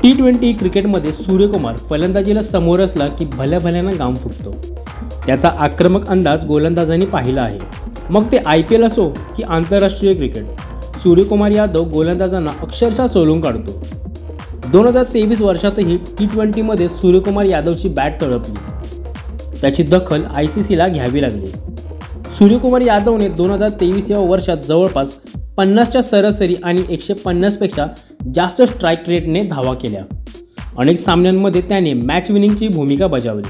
T20 क्रिकेटमध्ये सूर्यकुमार फलंदाजीला समोर असला की भल्या भल्यानं घाम फुटतो। त्याचा आक्रमक अंदाज गोलंदाजांनी पाहिला आहे। मग ते IPL असो की आंतरराष्ट्रीय क्रिकेट, सूर्यकुमार यादव गोलंदाजांना अक्षरशः सोलून काढतो। 2023 वर्षातही T20मध्ये सूर्यकुमार यादवची बॅट तळपली। त्याची दखल ICCला घ्यावी लागली। सूर्यकुमार यादवने 2023 या वर्षात जवळपास 50च्या सरासरी आणि 150 पेक्षा जास्त स्ट्राईक रेटने धावा केल्या। अनेक सामन्यांमध्ये त्याने मॅच विनिंगची भूमिका बजावली।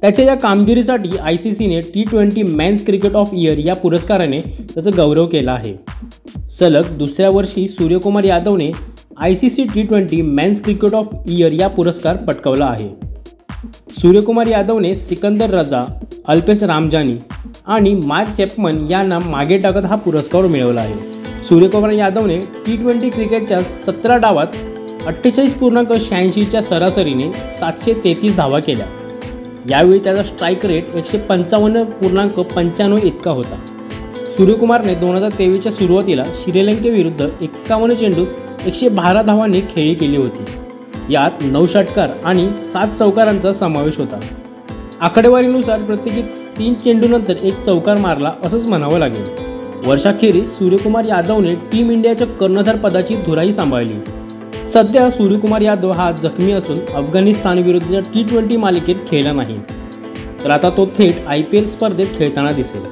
त्याच्या या कामगिरीसाठी ICCने T20 men's cricket of year या पुरस्काराने त्याचा गौरव केला आहे। सलग दुसऱ्या वर्षी सूर्यकुमार यादवने ICC T20 men's cricket of year या पुरस्कार पटकावला आहे। सूर्यकुमार यादवने सिकंदर रजा, अल्पेश रामजानी आणि मार्क चॅपमन यांना मागे टाकत हा पुरस्कार मिळवला आहे। सूर्यकुमार यादवने T20 क्रिकेटच्या 17 डावात 48.86च्या सरासरीने 733 धावा केल्या। यावेळी त्याचा स्ट्राईक रेट 155.95 इतका होता। सूर्यकुमारने 2023च्या सुरुवातीला श्रीलंकेविरुद्ध 51 चेंडूत 112 धावांनी खेळी केली होती। यात 9 षटकार आणि 7 चौकारांचा समावेश होता। आकडेवारीनुसार प्रत्येकी 3 चेंडूनंतर 1 चौकार मारला असंच म्हणावं लागेल। वर्षाखेरीस सूर्यकुमार यादवने टीम इंडियाच्या कर्णधार पदाची धुराही सांभाळली। सध्या सूर्यकुमार यादव हा जखमी असून अफगाणिस्तानविरुद्धच्या T20 मालिकेत खेळला नाही, तर आता तो थेट IPL स्पर्धेत खेळताना दिसेल।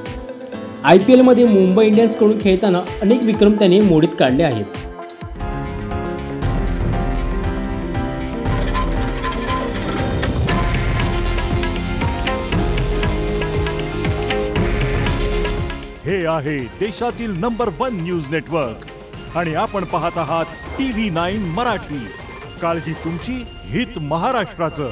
IPLमध्ये मुंबई इंडियन्सकडून खेळताना अनेक विक्रम त्याने मोडीत काढले आहेत। हे आहे देशातील नंबर 1 न्यूज नेटवर्क आणि आपण पाहत आहात TV9 मराठी। काळजी तुमची, हित महाराष्ट्राचं।